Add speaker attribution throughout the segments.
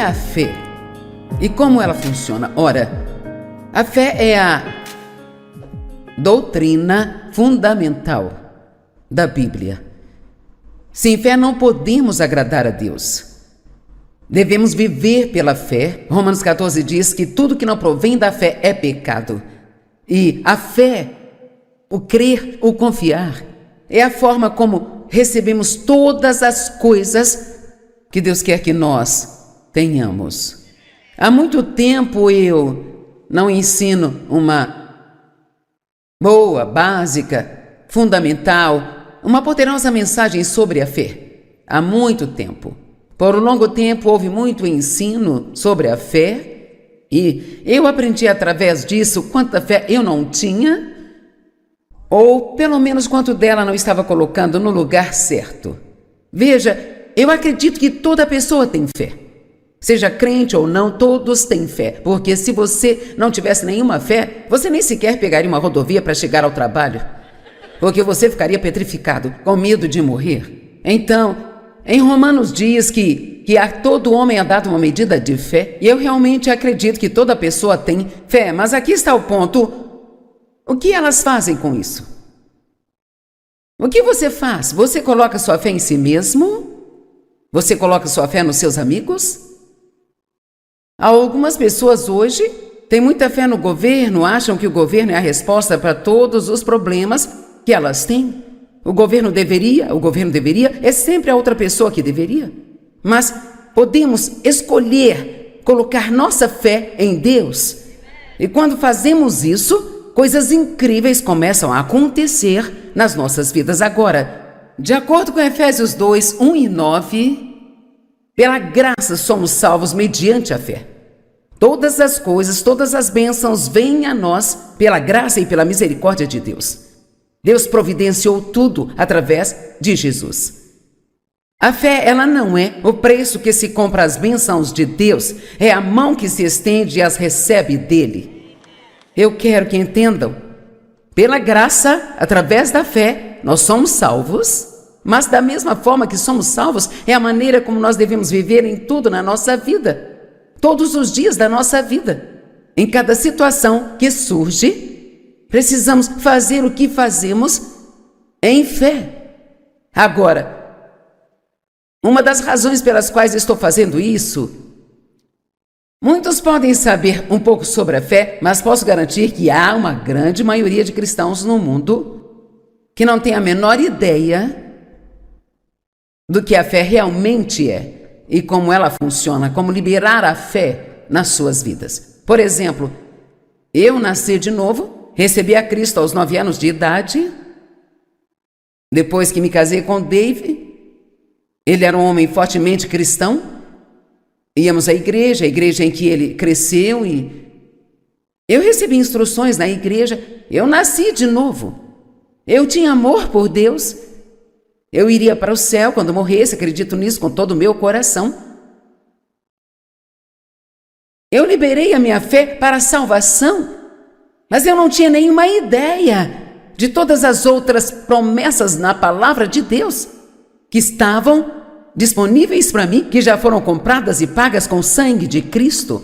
Speaker 1: a fé e como ela funciona? Ora, a fé é a doutrina fundamental da Bíblia. Sem fé não podemos agradar a Deus. Devemos viver pela fé. Romanos 14 diz que tudo que não provém da fé é pecado. E a fé, o crer, o confiar, é a forma como recebemos todas as coisas que Deus quer que nós tenhamos. Há muito tempo eu não ensino uma boa, básica, fundamental, uma poderosa mensagem sobre a fé. Há muito tempo. Por um longo tempo houve muito ensino sobre a fé e eu aprendi através disso quanta fé eu não tinha, ou pelo menos quanto dela não estava colocando no lugar certo. Veja, eu acredito que toda pessoa tem fé. Seja crente ou não, todos têm fé, porque se você não tivesse nenhuma fé, você nem sequer pegaria uma rodovia para chegar ao trabalho, porque você ficaria petrificado, com medo de morrer. Então, em Romanos diz que a todo homem é dado uma medida de fé, e eu realmente acredito que toda pessoa tem fé, mas aqui está o ponto. O que elas fazem com isso? O que você faz? Você coloca sua fé em si mesmo? Você coloca sua fé nos seus amigos? Algumas pessoas hoje têm muita fé no governo, acham que o governo é a resposta para todos os problemas que elas têm. O governo deveria, é sempre a outra pessoa que deveria. Mas podemos escolher colocar nossa fé em Deus. E quando fazemos isso, coisas incríveis começam a acontecer nas nossas vidas. Agora, de acordo com Efésios 2, 1 e 9, pela graça somos salvos mediante a fé. Todas as coisas, todas as bênçãos vêm a nós pela graça e pela misericórdia de Deus. Deus providenciou tudo através de Jesus. A fé, ela não é o preço que se compra as bênçãos de Deus, é a mão que se estende e as recebe dele. Eu quero que entendam, pela graça, através da fé, nós somos salvos, mas da mesma forma que somos salvos, é a maneira como nós devemos viver em tudo na nossa vida, todos os dias da nossa vida. Em cada situação que surge, precisamos fazer o que fazemos em fé. Agora, uma das razões pelas quais estou fazendo isso, muitos podem saber um pouco sobre a fé, mas posso garantir que há uma grande maioria de cristãos no mundo que não tem a menor ideia do que a fé realmente é e como ela funciona, como liberar a fé nas suas vidas. Por exemplo, eu nasci de novo, recebi a Cristo aos 9 anos de idade, depois que me casei com Dave. Ele era um homem fortemente cristão, íamos à igreja, a igreja em que ele cresceu, e eu recebi instruções na igreja. Eu nasci de novo, eu tinha amor por Deus, eu iria para o céu quando morresse, acredito nisso com todo o meu coração. Eu liberei a minha fé para a salvação, mas eu não tinha nenhuma ideia de todas as outras promessas na palavra de Deus que estavam disponíveis para mim, que já foram compradas e pagas com o sangue de Cristo.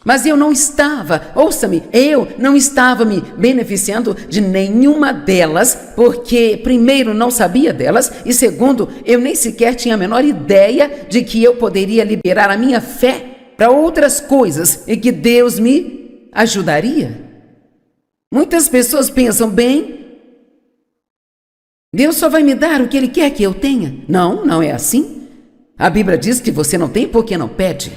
Speaker 1: Mas eu não estava, ouça-me, eu não estava me beneficiando de nenhuma delas, porque primeiro não sabia delas e segundo, eu nem sequer tinha a menor ideia de que eu poderia liberar a minha fé para outras coisas e que Deus me ajudaria. Muitas pessoas pensam, bem, Deus só vai me dar o que Ele quer que eu tenha. Não, não é assim. A Bíblia diz que você não tem porque não pede.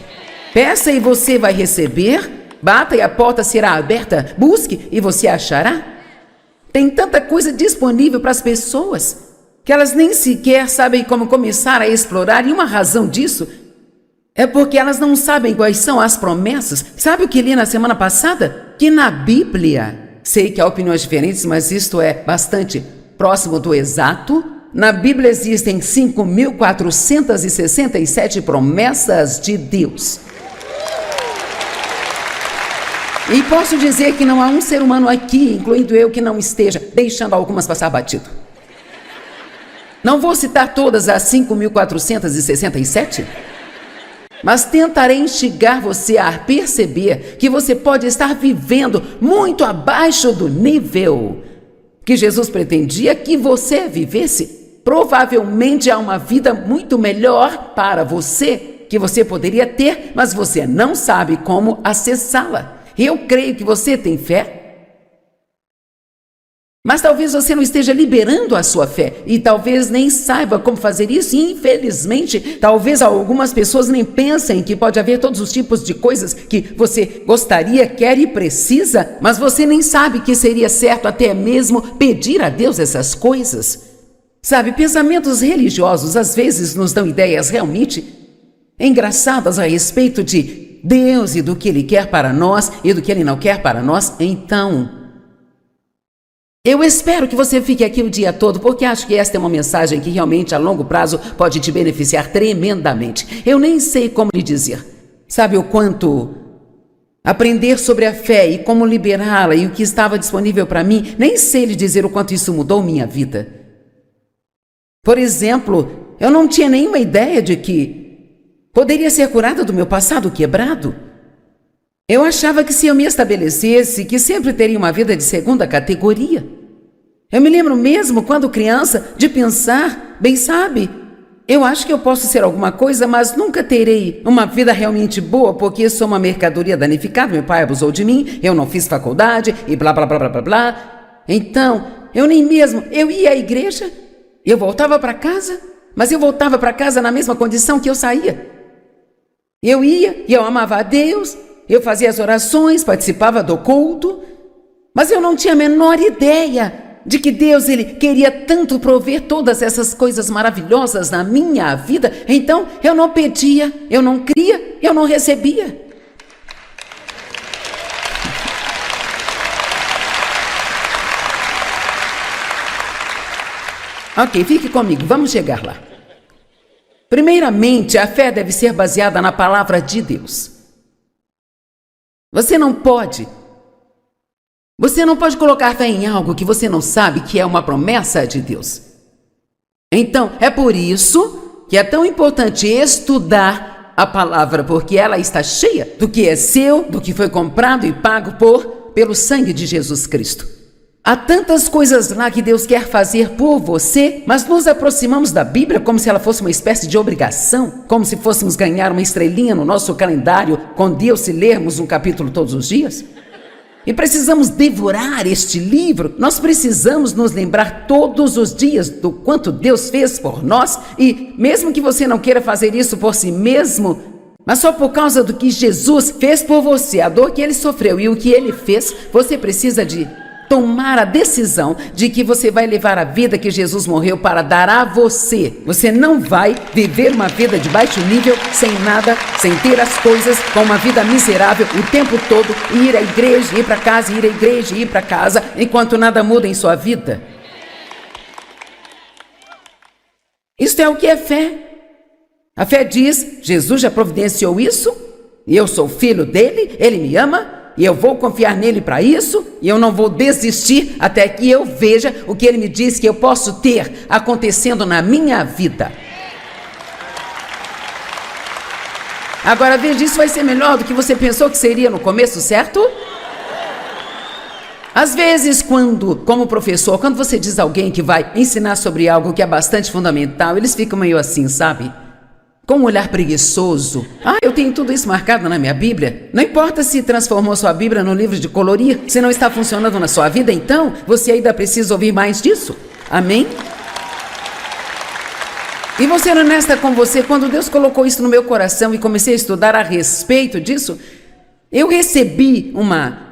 Speaker 1: Peça e você vai receber, bata e a porta será aberta, busque e você achará. Tem tanta coisa disponível para as pessoas que elas nem sequer sabem como começar a explorar, e uma razão disso é porque elas não sabem quais são as promessas. Sabe o que li na semana passada? Que na Bíblia, sei que há opiniões diferentes, mas isto é bastante próximo do exato. Na Bíblia existem 5.467 promessas de Deus. E posso dizer que não há um ser humano aqui, incluindo eu, que não esteja deixando algumas passar batido. Não vou citar todas as 5.467, mas tentarei instigar você a perceber que você pode estar vivendo muito abaixo do nível que Jesus pretendia que você vivesse. Provavelmente há uma vida muito melhor para você que você poderia ter, mas você não sabe como acessá-la. Eu creio que você tem fé, mas talvez você não esteja liberando a sua fé e talvez nem saiba como fazer isso. E, infelizmente, talvez algumas pessoas nem pensem que pode haver todos os tipos de coisas que você gostaria, quer e precisa, mas você nem sabe que seria certo até mesmo pedir a Deus essas coisas. Sabe, pensamentos religiosos às vezes nos dão ideias realmente engraçadas a respeito de Deus e do que Ele quer para nós e do que Ele não quer para nós. Então, eu espero que você fique aqui o dia todo, porque acho que esta é uma mensagem que realmente a longo prazo pode te beneficiar tremendamente. Eu nem sei como lhe dizer. Sabe o quanto aprender sobre a fé e como liberá-la e o que estava disponível para mim, nem sei lhe dizer o quanto isso mudou minha vida. Por exemplo, eu não tinha nenhuma ideia de que poderia ser curada do meu passado quebrado. Eu achava que se eu me estabelecesse, que sempre teria uma vida de segunda categoria. Eu me lembro mesmo, quando criança, de pensar, bem sabe, eu acho que eu posso ser alguma coisa, mas nunca terei uma vida realmente boa, porque sou uma mercadoria danificada, meu pai abusou de mim, eu não fiz faculdade e blá, blá, blá, blá, blá, blá. Então, eu ia à igreja, eu voltava para casa, mas eu voltava para casa na mesma condição que eu saía. Eu ia e eu amava a Deus, eu fazia as orações, participava do culto, mas eu não tinha a menor ideia de que Deus ele queria tanto prover todas essas coisas maravilhosas na minha vida. Então eu não pedia, eu não cria, eu não recebia. Ok, fique comigo, vamos chegar lá. Primeiramente, a fé deve ser baseada na palavra de Deus. Você não pode colocar fé em algo que você não sabe que é uma promessa de Deus. Então, é por isso que é tão importante estudar a palavra, porque ela está cheia do que é seu, do que foi comprado e pago pelo sangue de Jesus Cristo. Há tantas coisas lá que Deus quer fazer por você, mas nos aproximamos da Bíblia como se ela fosse uma espécie de obrigação, como se fôssemos ganhar uma estrelinha no nosso calendário com Deus se lermos um capítulo todos os dias. E precisamos devorar este livro, nós precisamos nos lembrar todos os dias do quanto Deus fez por nós, e mesmo que você não queira fazer isso por si mesmo, mas só por causa do que Jesus fez por você, a dor que Ele sofreu e o que Ele fez, você precisa de tomar a decisão de que você vai levar a vida que Jesus morreu para dar a você. Você não vai viver uma vida de baixo nível, sem nada, sem ter as coisas, com uma vida miserável o tempo todo, e ir à igreja, ir para casa, ir à igreja, ir para casa, enquanto nada muda em sua vida. Isto é o que é fé. A fé diz, Jesus já providenciou isso, e eu sou filho dele, ele me ama, e eu vou confiar nele para isso, e eu não vou desistir até que eu veja o que ele me diz que eu posso ter acontecendo na minha vida. Agora veja, isso vai ser melhor do que você pensou que seria no começo, certo? Às vezes, como professor, quando você diz a alguém que vai ensinar sobre algo que é bastante fundamental, eles ficam meio assim, sabe? Com um olhar preguiçoso. Eu tenho tudo isso marcado na minha Bíblia. Não importa se transformou sua Bíblia num livro de colorir, se não está funcionando na sua vida, então você ainda precisa ouvir mais disso. Amém? E vou ser honesta com você, quando Deus colocou isso no meu coração e comecei a estudar a respeito disso, eu recebi uma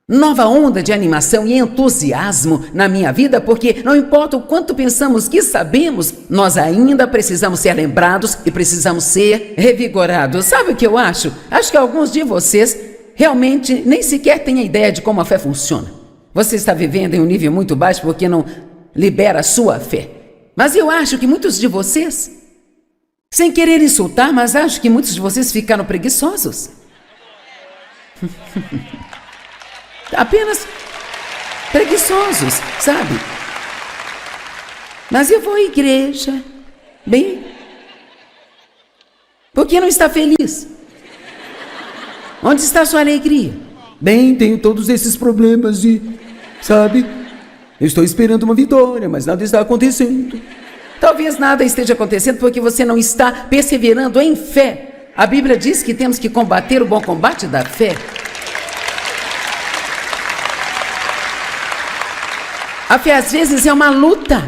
Speaker 1: nova onda de animação e entusiasmo na minha vida, porque não importa o quanto pensamos que sabemos, nós ainda precisamos ser lembrados e precisamos ser revigorados. Sabe o que eu acho? Acho que alguns de vocês realmente nem sequer têm a ideia de como a fé funciona. Você está vivendo em um nível muito baixo porque não libera a sua fé. Mas eu acho que muitos de vocês, sem querer insultar, mas acho que muitos de vocês ficaram preguiçosos. Apenas preguiçosos, sabe? Mas eu vou à igreja, bem, Por que não está feliz? Onde está a sua alegria?
Speaker 2: Bem, tenho todos esses problemas e, sabe, eu estou esperando uma vitória, mas nada está acontecendo.
Speaker 1: Talvez nada esteja acontecendo porque você não está perseverando em fé. A Bíblia diz que temos que combater o bom combate da fé. A fé às vezes é uma luta.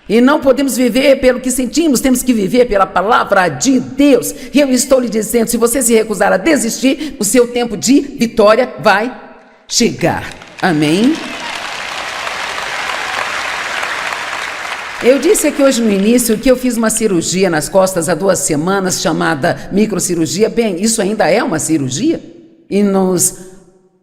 Speaker 1: E não podemos viver pelo que sentimos, temos que viver pela palavra de Deus. E eu estou lhe dizendo, se você se recusar a desistir, o seu tempo de vitória vai chegar. Amém? Eu disse aqui hoje no início que eu fiz uma cirurgia nas costas há 2 semanas, chamada microcirurgia. Bem, isso ainda é uma cirurgia. E nos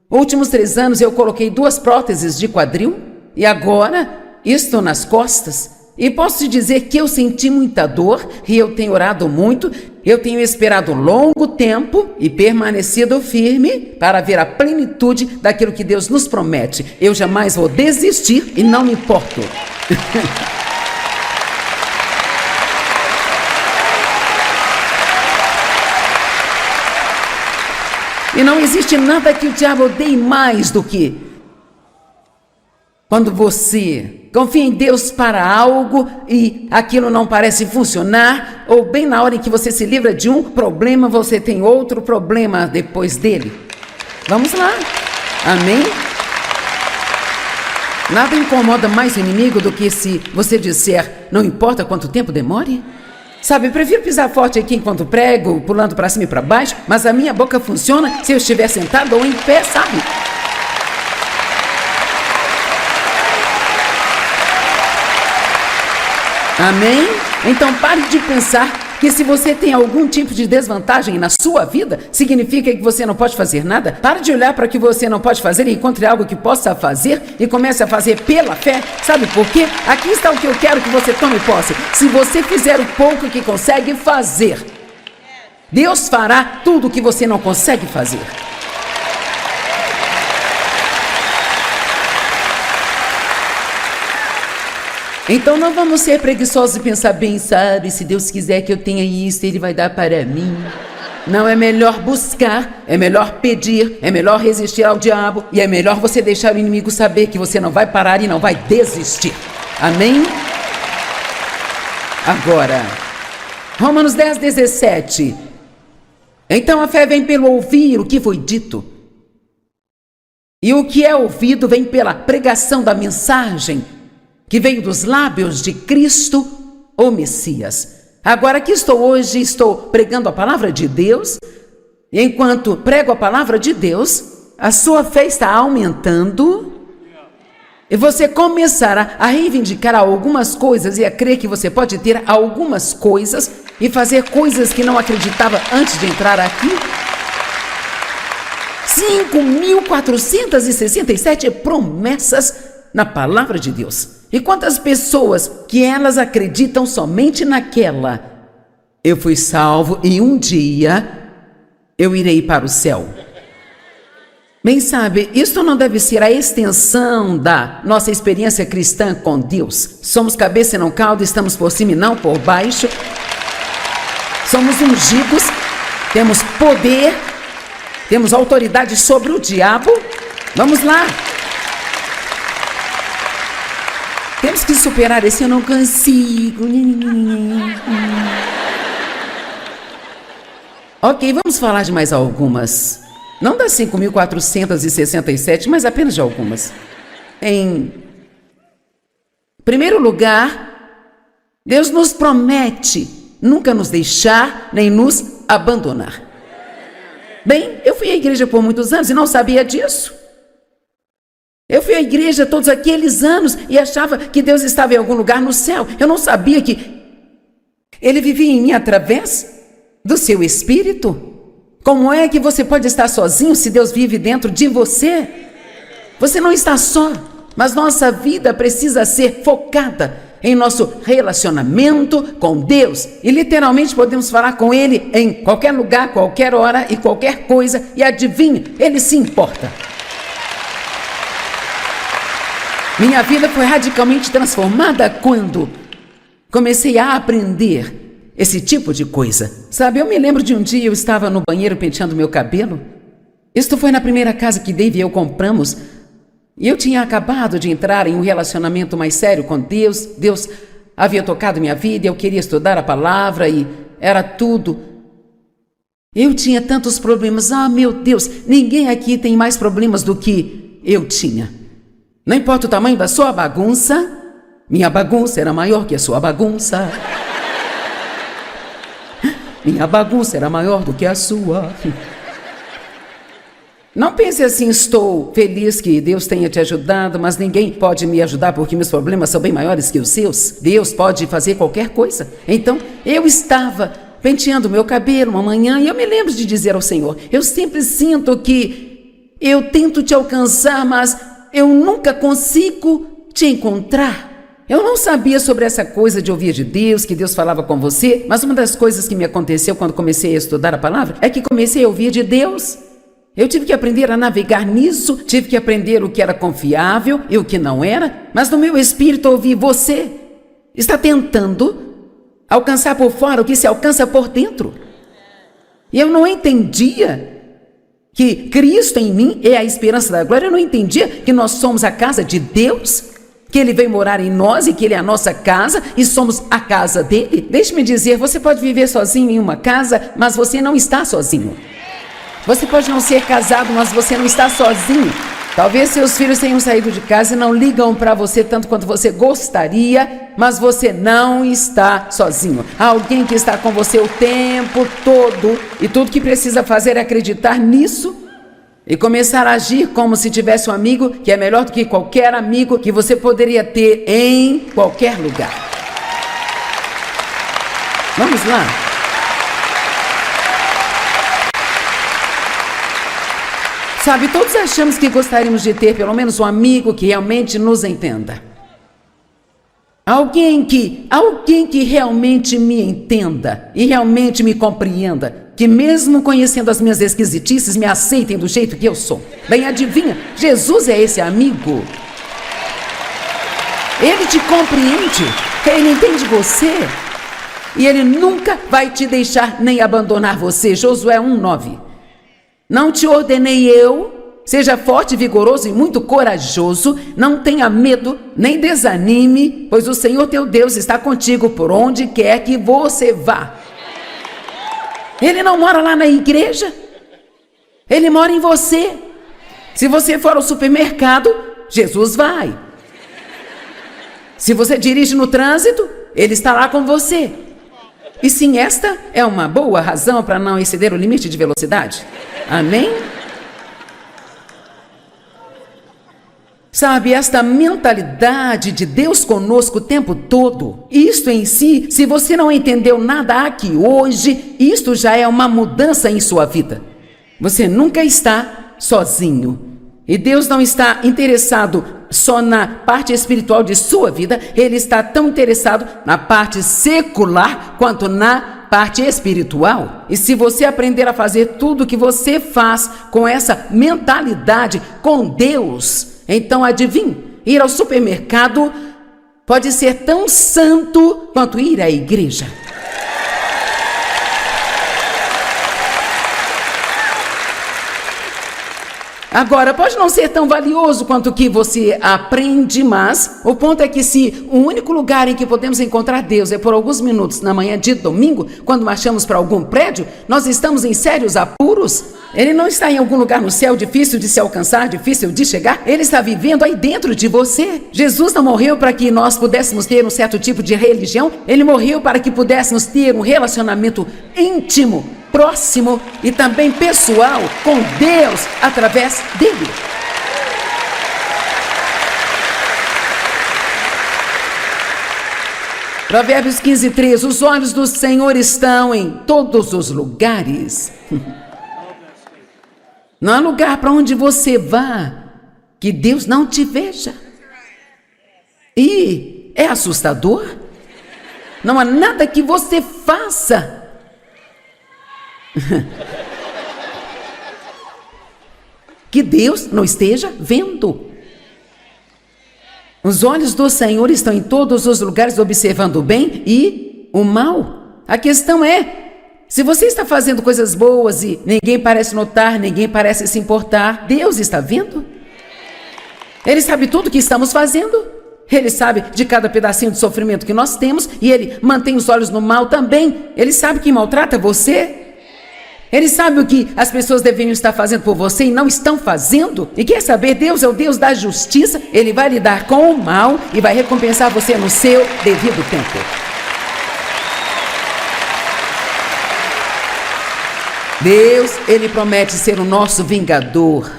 Speaker 1: últimos 3 anos eu coloquei 2 próteses de quadril. E agora estou nas costas. E posso te dizer que eu senti muita dor e eu tenho orado muito, eu tenho esperado longo tempo e permanecido firme para ver a plenitude daquilo que Deus nos promete. Eu jamais vou desistir e não me importo. E não existe nada que o diabo odeie mais do que quando você confia em Deus para algo e aquilo não parece funcionar, ou bem na hora em que você se livra de um problema, você tem outro problema depois dele. Vamos lá. Amém? Nada incomoda mais o inimigo do que se você disser, não importa quanto tempo demore. Sabe, eu prefiro pisar forte aqui enquanto prego, pulando para cima e para baixo, mas a minha boca funciona se eu estiver sentado ou em pé, sabe? Amém? Então pare de pensar que se você tem algum tipo de desvantagem na sua vida, significa que você não pode fazer nada. Pare de olhar para o que você não pode fazer e encontre algo que possa fazer e comece a fazer pela fé. Sabe por quê? Aqui está o que eu quero que você tome posse. Se você fizer o pouco que consegue fazer, Deus fará tudo o que você não consegue fazer. Então não vamos ser preguiçosos e pensar bem, sabe, se Deus quiser que eu tenha isso, Ele vai dar para mim. Não, é melhor buscar, é melhor pedir, é melhor resistir ao diabo e é melhor você deixar o inimigo saber que você não vai parar e não vai desistir. Amém? Agora, Romanos 10:17. Então a fé vem pelo ouvir o que foi dito. E o que é ouvido vem pela pregação da mensagem que veio dos lábios de Cristo, o Messias. Agora aqui estou hoje, estou pregando a palavra de Deus, e enquanto prego a palavra de Deus, a sua fé está aumentando, e você começará a reivindicar algumas coisas e a crer que você pode ter algumas coisas e fazer coisas que não acreditava antes de entrar aqui. 5.467 promessas na palavra de Deus. E quantas pessoas que elas acreditam somente naquela, eu fui salvo e um dia eu irei para o céu. Bem, sabe, isso não deve ser a extensão da nossa experiência cristã com Deus. Somos cabeça e não cauda, estamos por cima e não por baixo. Somos ungidos, temos poder, temos autoridade sobre o diabo. Vamos lá. Temos que superar esse eu não consigo. Ok, vamos falar de mais algumas. Não das 5.467, mas apenas de algumas. Em primeiro lugar, Deus nos promete nunca nos deixar nem nos abandonar. Bem, eu fui à igreja por muitos anos e não sabia disso. Eu fui à igreja todos aqueles anos e achava que Deus estava em algum lugar no céu. Eu não sabia que Ele vivia em mim através do seu Espírito. Como é que você pode estar sozinho se Deus vive dentro de você? Você não está só, mas nossa vida precisa ser focada em nosso relacionamento com Deus. E literalmente podemos falar com Ele em qualquer lugar, qualquer hora e qualquer coisa. E adivinha, Ele se importa. Minha vida foi radicalmente transformada quando comecei a aprender esse tipo de coisa. Sabe, eu me lembro de um dia eu estava no banheiro penteando meu cabelo. Isto foi na primeira casa que Dave e eu compramos. E eu tinha acabado de entrar em um relacionamento mais sério com Deus. Deus havia tocado minha vida, eu queria estudar a palavra e era tudo. Eu tinha tantos problemas. Ah, meu Deus, ninguém aqui tem mais problemas do que eu tinha. Não importa o tamanho da sua bagunça, minha bagunça era maior que a sua bagunça. Minha bagunça era maior do que a sua. Não pense assim, estou feliz que Deus tenha te ajudado, mas ninguém pode me ajudar porque meus problemas são bem maiores que os seus. Deus pode fazer qualquer coisa. Então, eu estava penteando meu cabelo uma manhã e eu me lembro de dizer ao Senhor, eu sempre sinto que eu tento te alcançar, mas eu nunca consigo te encontrar. Eu não sabia sobre essa coisa de ouvir de Deus, que Deus falava com você, mas uma das coisas que me aconteceu quando comecei a estudar a palavra é que comecei a ouvir de Deus. Eu tive que aprender a navegar nisso, tive que aprender o que era confiável e o que não era, mas no meu espírito eu ouvi, você está tentando alcançar por fora o que se alcança por dentro. E eu não entendia que Cristo em mim é a esperança da glória, eu não entendia que nós somos a casa de Deus, que Ele vem morar em nós e que Ele é a nossa casa e somos a casa dEle. Deixe-me dizer, você pode viver sozinho em uma casa, mas você não está sozinho. Você pode não ser casado, mas você não está sozinho. Talvez seus filhos tenham saído de casa e não ligam para você tanto quanto você gostaria, mas você não está sozinho. Há alguém que está com você o tempo todo e tudo que precisa fazer é acreditar nisso e começar a agir como se tivesse um amigo que é melhor do que qualquer amigo que você poderia ter em qualquer lugar. Vamos lá. Sabe, todos achamos que gostaríamos de ter pelo menos um amigo que realmente nos entenda. Alguém que realmente me entenda e realmente me compreenda, que mesmo conhecendo as minhas esquisitices, me aceitem do jeito que eu sou. Bem, adivinha, Jesus é esse amigo. Ele te compreende, ele entende você e ele nunca vai te deixar nem abandonar você. Josué 1:9. Não te ordenei eu, seja forte, vigoroso e muito corajoso, não tenha medo, nem desanime, pois o Senhor teu Deus está contigo por onde quer que você vá. Ele não mora lá na igreja, ele mora em você. Se você for ao supermercado, Jesus vai. Se você dirige no trânsito, ele está lá com você. E sim, esta é uma boa razão para não exceder o limite de velocidade. Amém? Sabe, esta mentalidade de Deus conosco o tempo todo, isto em si, se você não entendeu nada aqui hoje, isto já é uma mudança em sua vida. Você nunca está sozinho. E Deus não está interessado só na parte espiritual de sua vida, Ele está tão interessado na parte secular quanto na parte espiritual. E se você aprender a fazer tudo o que você faz com essa mentalidade com Deus, então adivinhe, ir ao supermercado pode ser tão santo quanto ir à igreja. Agora, pode não ser tão valioso quanto o que você aprende, mas o ponto é que se o único lugar em que podemos encontrar Deus é por alguns minutos na manhã de domingo, quando marchamos para algum prédio, nós estamos em sérios apuros. Ele não está em algum lugar no céu difícil de se alcançar, difícil de chegar. Ele está vivendo aí dentro de você. Jesus não morreu para que nós pudéssemos ter um certo tipo de religião. Ele morreu para que pudéssemos ter um relacionamento íntimo, próximo e também pessoal com Deus através dele. Provérbios 15:3. Os olhos do Senhor estão em todos os lugares. Não há lugar para onde você vá que Deus não te veja. E é assustador. Não há nada que você faça que Deus não esteja vendo. Os olhos do Senhor estão em todos os lugares, observando o bem e o mal. A questão é, se você está fazendo coisas boas e ninguém parece notar, ninguém parece se importar, Deus está vendo? Ele sabe tudo o que estamos fazendo. Ele sabe de cada pedacinho de sofrimento que nós temos e Ele mantém os olhos no mal também. Ele sabe que maltrata você. Ele sabe o que as pessoas deveriam estar fazendo por você e não estão fazendo. E quer saber, Deus é o Deus da justiça. Ele vai lidar com o mal e vai recompensar você no seu devido tempo. Deus, Ele promete ser o nosso vingador.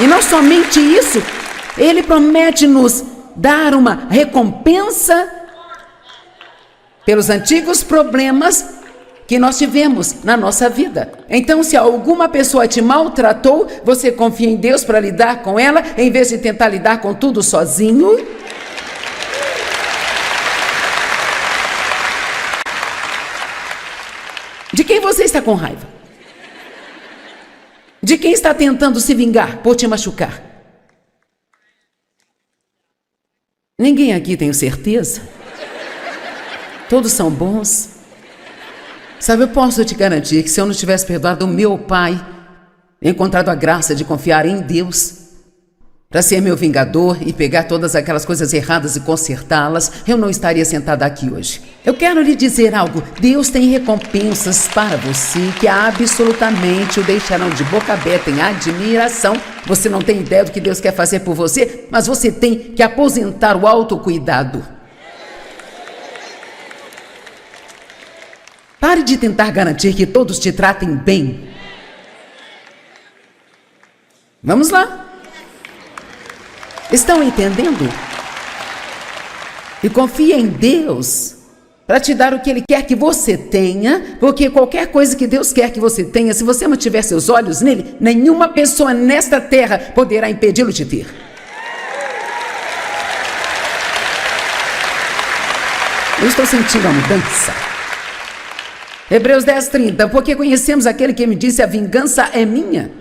Speaker 1: E não somente isso, Ele promete nos dar uma recompensa pelos antigos problemas que nós tivemos na nossa vida. Então, se alguma pessoa te maltratou, você confia em Deus para lidar com ela, em vez de tentar lidar com tudo sozinho? De quem você está com raiva? De quem está tentando se vingar por te machucar? Ninguém aqui tem certeza. Todos são bons. Sabe, eu posso te garantir que se eu não tivesse perdoado o meu pai, encontrado a graça de confiar em Deus para ser meu vingador e pegar todas aquelas coisas erradas e consertá-las, eu não estaria sentada aqui hoje. Eu quero lhe dizer algo. Deus tem recompensas para você que absolutamente o deixarão de boca aberta em admiração. Você não tem ideia do que Deus quer fazer por você, mas você tem que aposentar o autocuidado. Pare de tentar garantir que todos te tratem bem. Vamos lá. Estão entendendo? E confie em Deus para te dar o que Ele quer que você tenha, porque qualquer coisa que Deus quer que você tenha, se você mantiver seus olhos nele, nenhuma pessoa nesta terra poderá impedi-lo de ter. Eu estou sentindo a mudança. Hebreus 10:30, porque conhecemos aquele que me disse, a vingança é minha.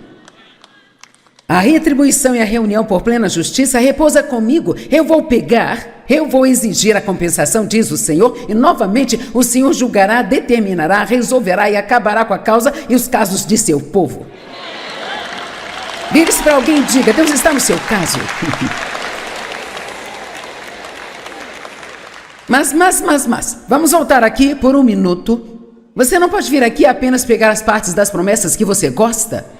Speaker 1: A retribuição e a reunião por plena justiça repousa comigo. Eu vou pegar, eu vou exigir a compensação, diz o Senhor, e novamente o Senhor julgará, determinará, resolverá e acabará com a causa e os casos de seu povo. Vire-se para alguém e diga, Deus está no seu caso. Mas, vamos voltar aqui por um minuto. Você não pode vir aqui apenas pegar as partes das promessas que você gosta.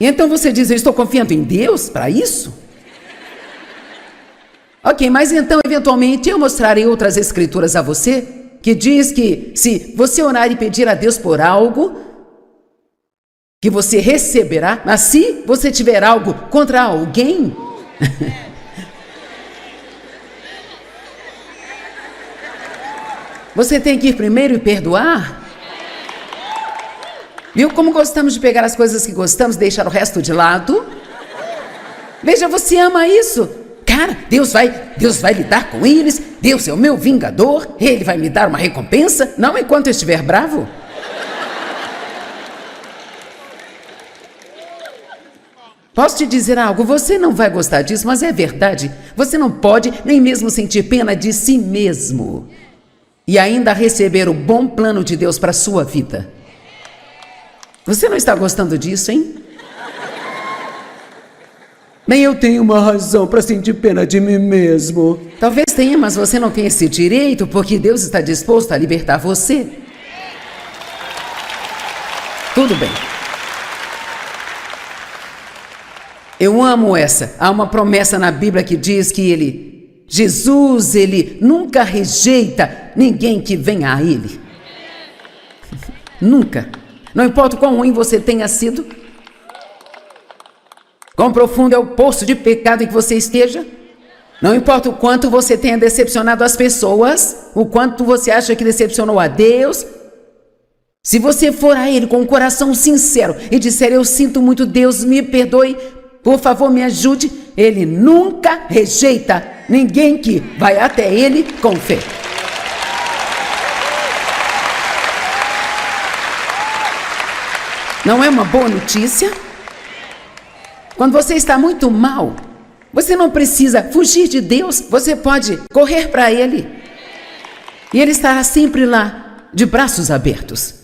Speaker 1: E então você diz, eu estou confiando em Deus para isso? Ok, mas então eventualmente eu mostrarei outras escrituras a você, que diz que se você orar e pedir a Deus por algo, que você receberá, mas se você tiver algo contra alguém, você tem que ir primeiro e perdoar. Viu como gostamos de pegar as coisas que gostamos e deixar o resto de lado? Veja, você ama isso. Cara, Deus vai lidar com eles. Deus é o meu vingador. Ele vai me dar uma recompensa, não enquanto eu estiver bravo. Posso te dizer algo? Você não vai gostar disso, mas é verdade. Você não pode nem mesmo sentir pena de si mesmo e ainda receber o bom plano de Deus para a sua vida. Você não está gostando disso, hein?
Speaker 2: Nem eu tenho uma razão para sentir pena de mim mesmo.
Speaker 1: Talvez tenha, mas você não tem esse direito, porque Deus está disposto a libertar você. Tudo bem. Eu amo essa. Há uma promessa na Bíblia que diz que Jesus, ele nunca rejeita ninguém que venha a ele. Nunca. Não importa o quão ruim você tenha sido, quão profundo é o poço de pecado em que você esteja, não importa o quanto você tenha decepcionado as pessoas, o quanto você acha que decepcionou a Deus, se você for a Ele com um coração sincero e disser, eu sinto muito, Deus me perdoe, por favor me ajude, Ele nunca rejeita ninguém que vai até Ele com fé. Não é uma boa notícia? Quando você está muito mal, você não precisa fugir de Deus, você pode correr para Ele. E Ele estará sempre lá, de braços abertos.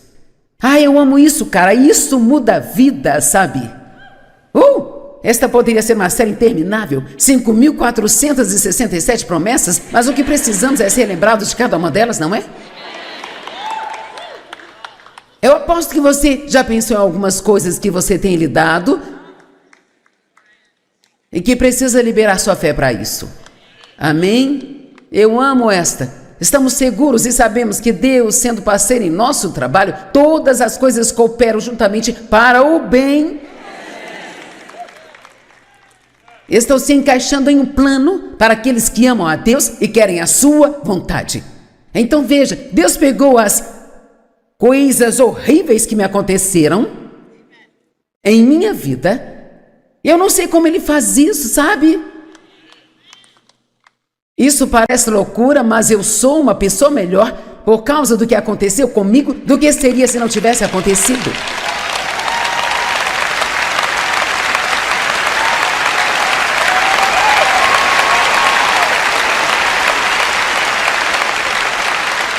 Speaker 1: Ah, eu amo isso, cara, isso muda a vida, sabe? Esta poderia ser uma série interminável, 5.467 promessas, mas o que precisamos é ser lembrados de cada uma delas, não é? Eu aposto que você já pensou em algumas coisas que você tem lidado e que precisa liberar sua fé para isso. Amém? Eu amo esta. Estamos seguros e sabemos que Deus, sendo parceiro em nosso trabalho, todas as coisas cooperam juntamente para o bem. Estão se encaixando em um plano para aqueles que amam a Deus e querem a sua vontade. Então veja, Deus pegou as coisas horríveis que me aconteceram em minha vida. Eu não sei como Ele faz isso, sabe? Isso parece loucura, mas eu sou uma pessoa melhor por causa do que aconteceu comigo do que seria se não tivesse acontecido.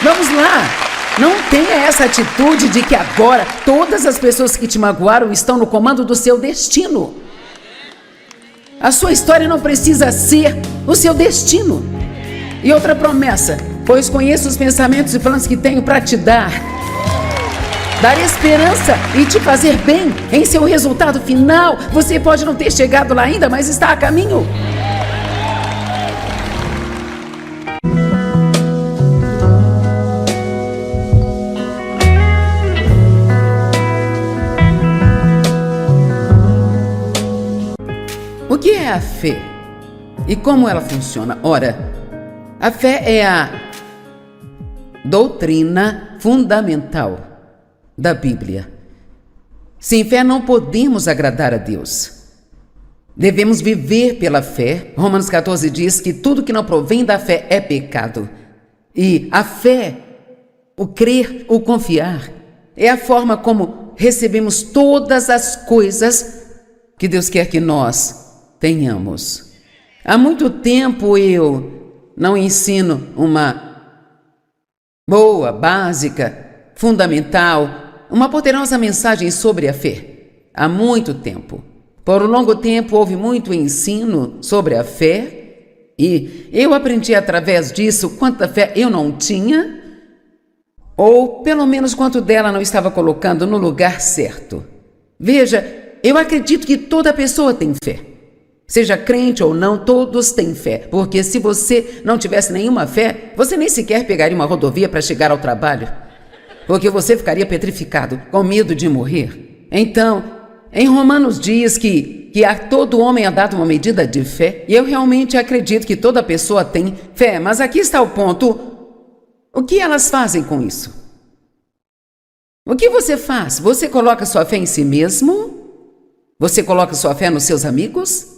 Speaker 1: Vamos lá, não tenha essa atitude de que agora todas as pessoas que te magoaram estão no comando do seu destino. A sua história não precisa ser o seu destino. E outra promessa, pois conheço os pensamentos e planos que tenho para te dar esperança e te fazer bem em seu resultado final. Você pode não ter chegado lá ainda, mas está a caminho. O que é a fé? E como ela funciona? Ora, a fé é a doutrina fundamental da Bíblia. Sem fé não podemos agradar a Deus. Devemos viver pela fé. Romanos 14 diz que tudo que não provém da fé é pecado. E a fé, o crer, o confiar, é a forma como recebemos todas as coisas que Deus quer que nós tenhamos. Há muito tempo eu não ensino uma boa, básica, fundamental, uma poderosa mensagem sobre a fé. Há muito tempo. Por um longo tempo houve muito ensino sobre a fé e eu aprendi através disso quanta fé eu não tinha, ou pelo menos quanto dela não estava colocando no lugar certo. Veja, eu acredito que toda pessoa tem fé. Seja crente ou não, todos têm fé, porque se você não tivesse nenhuma fé, você nem sequer pegaria uma rodovia para chegar ao trabalho, porque você ficaria petrificado, com medo de morrer. Então, em Romanos diz que a todo homem é dado uma medida de fé, e eu realmente acredito que toda pessoa tem fé, mas aqui está o ponto. O que elas fazem com isso? O que você faz? Você coloca sua fé em si mesmo? Você coloca sua fé nos seus amigos?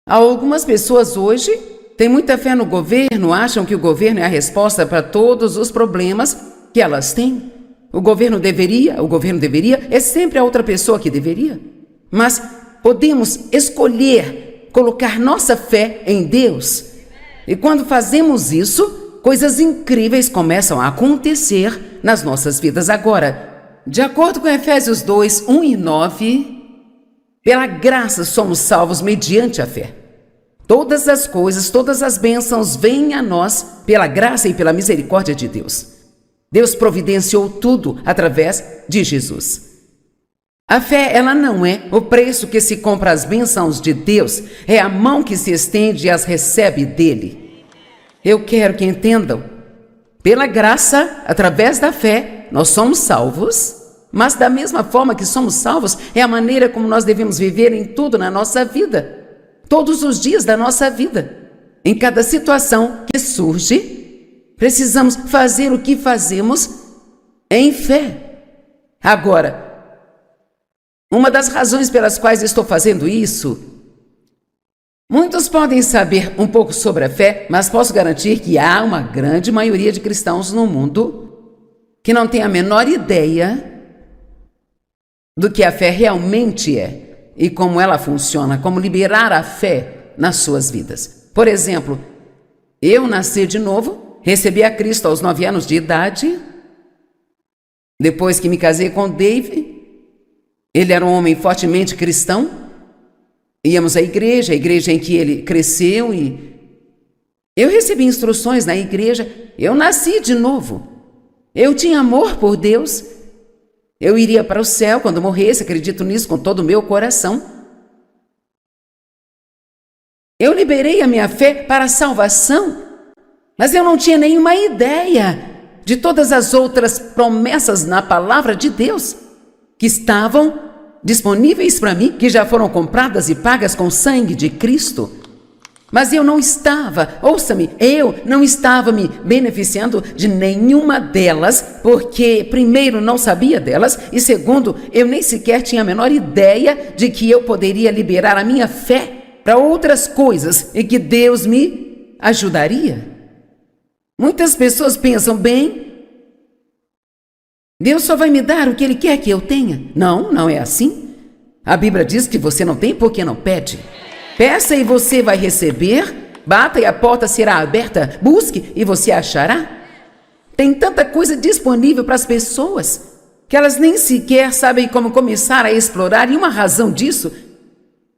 Speaker 1: Algumas pessoas hoje têm muita fé no governo, acham que o governo é a resposta para todos os problemas que elas têm. O governo deveria, é sempre a outra pessoa que deveria. Mas podemos escolher colocar nossa fé em Deus. E quando fazemos isso, coisas incríveis começam a acontecer nas nossas vidas. Agora, de acordo com Efésios 2, 1 e 9, pela graça somos salvos mediante a fé. Todas as coisas, todas as bênçãos vêm a nós pela graça e pela misericórdia de Deus. Deus providenciou tudo através de Jesus. A fé, ela não é o preço que se compra as bênçãos de Deus, é a mão que se estende e as recebe dele. Eu quero que entendam, pela graça, através da fé, nós somos salvos, mas da mesma forma que somos salvos, é a maneira como nós devemos viver em tudo na nossa vida. Todos os dias da nossa vida. Em cada situação que surge, precisamos fazer o que fazemos em fé. Agora, uma das razões pelas quais estou fazendo isso, muitos podem saber um pouco sobre a fé, mas posso garantir que há uma grande maioria de cristãos no mundo que não tem a menor ideia do que a fé realmente é. e como ela funciona, como liberar a fé nas suas vidas. Por exemplo, eu nasci de novo, recebi a Cristo aos 9 anos de idade. Depois que me casei com Dave, ele era um homem fortemente cristão. Íamos à igreja, a igreja em que ele cresceu, e eu recebi instruções na igreja. Eu nasci de novo. Eu tinha amor por Deus. Eu iria para o céu quando morresse, acredito nisso com todo o meu coração. Eu liberei a minha fé para a salvação, mas eu não tinha nenhuma ideia de todas as outras promessas na palavra de Deus que estavam disponíveis para mim, que já foram compradas e pagas com o sangue de Cristo. Mas eu não estava, ouça-me, eu não estava me beneficiando de nenhuma delas, porque, primeiro, não sabia delas, e segundo, eu nem sequer tinha a menor ideia de que eu poderia liberar a minha fé para outras coisas e que Deus me ajudaria. Muitas pessoas pensam, bem, Deus só vai me dar o que Ele quer que eu tenha. Não, não é assim. A Bíblia diz que você não tem porque não pede. Peça e você vai receber, bata e a porta será aberta, busque e você achará. Tem tanta coisa disponível para as pessoas que elas nem sequer sabem como começar a explorar, e uma razão disso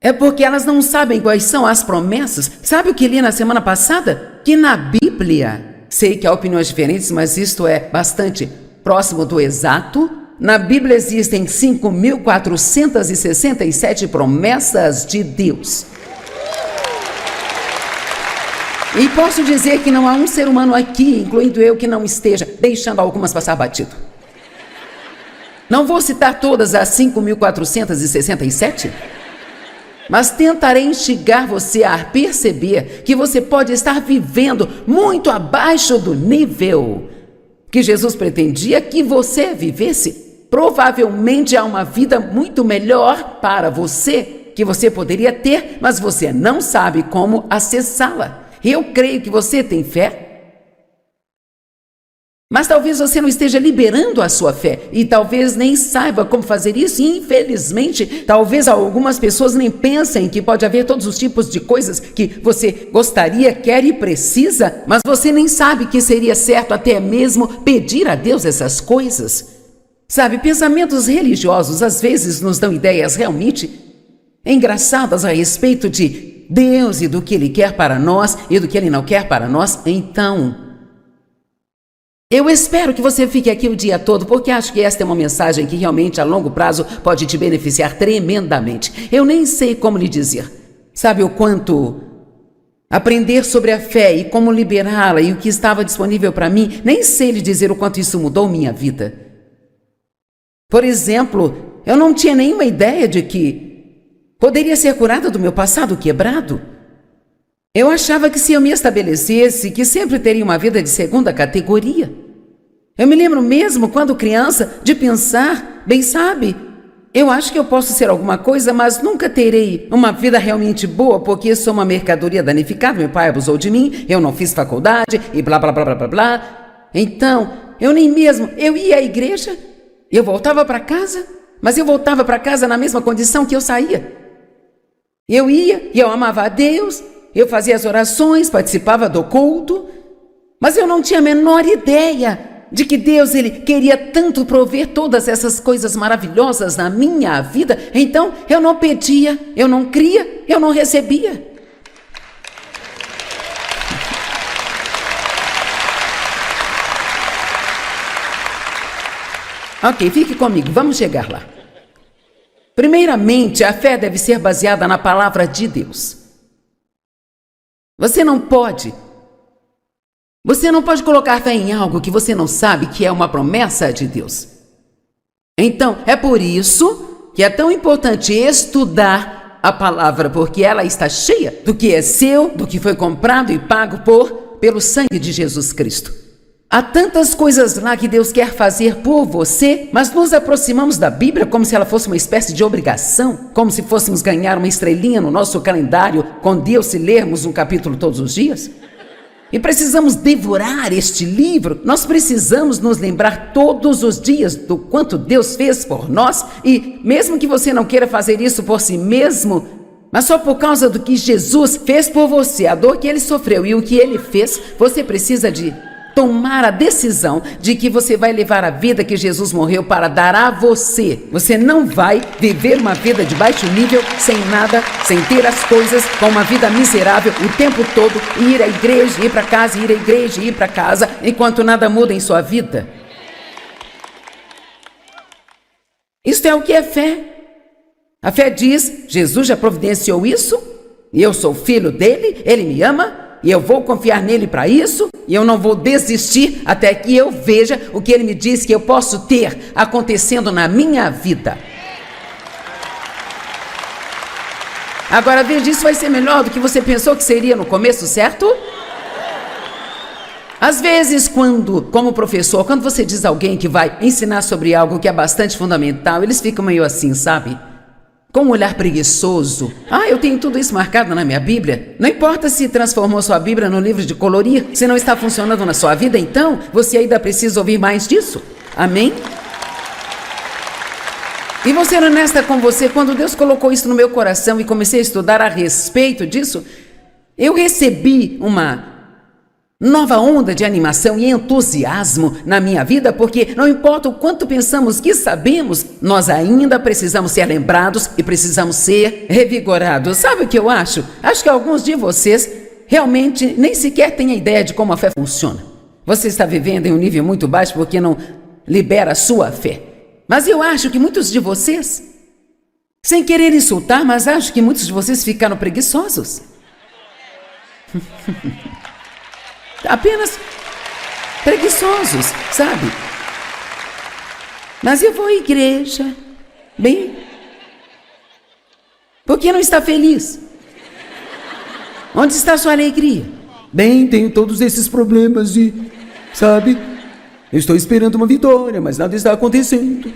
Speaker 1: é porque elas não sabem quais são as promessas. Sabe o que li na semana passada? Que na Bíblia, sei que há opiniões diferentes, mas isto é bastante próximo do exato. Na Bíblia existem 5.467 promessas de Deus. E posso dizer que não há um ser humano aqui, incluindo eu, que não esteja deixando algumas passar batido. Não vou citar todas as 5.467, mas tentarei instigar você a perceber que você pode estar vivendo muito abaixo do nível que Jesus pretendia que você vivesse. Provavelmente há uma vida muito melhor para você que você poderia ter, mas você não sabe como acessá-la. Eu creio que você tem fé, mas talvez você não esteja liberando a sua fé e talvez nem saiba como fazer isso. E, infelizmente, talvez algumas pessoas nem pensem que pode haver todos os tipos de coisas que você gostaria, quer e precisa, mas você nem sabe que seria certo até mesmo pedir a Deus essas coisas. Sabe, pensamentos religiosos às vezes nos dão ideias realmente engraçadas a respeito de Deus e do que Ele quer para nós e do que Ele não quer para nós. Então, eu espero que você fique aqui o dia todo, porque acho que esta é uma mensagem que realmente a longo prazo pode te beneficiar tremendamente. Eu nem sei como lhe dizer. Sabe o quanto aprender sobre a fé e como liberá-la e o que estava disponível para mim, nem sei lhe dizer o quanto isso mudou minha vida. Por exemplo, eu não tinha nenhuma ideia de que poderia ser curada do meu passado quebrado. Eu achava que se eu me estabelecesse, que sempre teria uma vida de segunda categoria. Eu me lembro mesmo, quando criança, de pensar, bem sabe, eu acho que eu posso ser alguma coisa, mas nunca terei uma vida realmente boa, porque sou uma mercadoria danificada, meu pai abusou de mim, eu não fiz faculdade, e blá, blá, blá, blá, blá, blá. Então, eu ia à igreja, eu voltava para casa, mas eu voltava para casa na mesma condição que eu saía. Eu ia e eu amava a Deus, eu fazia as orações, participava do culto, mas eu não tinha a menor ideia de que Deus ele queria tanto prover todas essas coisas maravilhosas na minha vida. Então eu não pedia, eu não cria, eu não recebia. Ok, fique comigo, vamos chegar lá. Primeiramente, a fé deve ser baseada na palavra de Deus. Você não pode colocar fé em algo que você não sabe que é uma promessa de Deus. Então, é por isso que é tão importante estudar a palavra, porque ela está cheia do que é seu, do que foi comprado e pago pelo sangue de Jesus Cristo. Há tantas coisas lá que Deus quer fazer por você, mas nos aproximamos da Bíblia como se ela fosse uma espécie de obrigação, como se fôssemos ganhar uma estrelinha no nosso calendário com Deus se lermos um capítulo todos os dias. e precisamos devorar este livro. Nós precisamos nos lembrar todos os dias do quanto Deus fez por nós, e mesmo que você não queira fazer isso por si mesmo, mas só por causa do que Jesus fez por você, a dor que Ele sofreu e o que Ele fez, você precisa de tomar a decisão de que você vai levar a vida que Jesus morreu para dar a você. Você não vai viver uma vida de baixo nível, sem nada, sem ter as coisas, com uma vida miserável o tempo todo, e ir à igreja, ir para casa, ir à igreja, ir para casa, enquanto nada muda em sua vida. Isto é o que é fé. A fé diz: Jesus já providenciou isso, e eu sou filho dele, ele me ama, e eu vou confiar nele para isso, e eu não vou desistir até que eu veja o que ele me diz que eu posso ter acontecendo na minha vida. Agora veja, isso vai ser melhor do que você pensou que seria no começo, certo? Às vezes, como professor, quando você diz a alguém que vai ensinar sobre algo que é bastante fundamental, eles ficam meio assim, sabe? Com um olhar preguiçoso. Eu tenho tudo isso marcado na minha Bíblia. Não importa se transformou sua Bíblia no livro de colorir, se não está funcionando na sua vida, então você ainda precisa ouvir mais disso. Amém? E vou ser honesta com você, quando Deus colocou isso no meu coração e comecei a estudar a respeito disso, eu recebi uma nova onda de animação e entusiasmo na minha vida, porque não importa o quanto pensamos que sabemos, nós ainda precisamos ser lembrados e precisamos ser revigorados. Sabe o que eu acho? Acho que alguns de vocês realmente nem sequer têm a ideia de como a fé funciona. Você está vivendo em um nível muito baixo porque não libera a sua fé. Mas eu acho que muitos de vocês, sem querer insultar, mas acho que muitos de vocês ficaram preguiçosos. Apenas preguiçosos, sabe? Mas eu vou à igreja, bem, por que não está feliz? Onde está a sua alegria?
Speaker 2: Bem, tenho todos esses problemas e, sabe, eu estou esperando uma vitória, mas nada está acontecendo.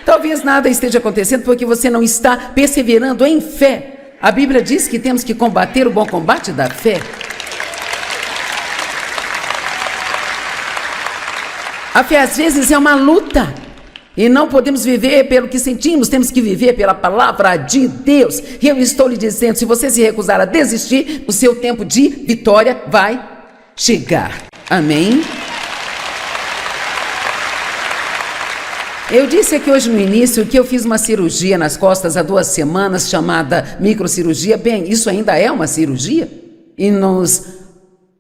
Speaker 1: Talvez nada esteja acontecendo porque você não está perseverando em fé. A Bíblia diz que temos que combater o bom combate da fé. A fé às vezes é uma luta, e não podemos viver pelo que sentimos, temos que viver pela palavra de Deus. E eu estou lhe dizendo, se você se recusar a desistir, o seu tempo de vitória vai chegar. Amém? Eu disse aqui hoje no início que eu fiz uma cirurgia nas costas há 2 semanas, chamada microcirurgia. Bem, isso ainda é uma cirurgia. E nos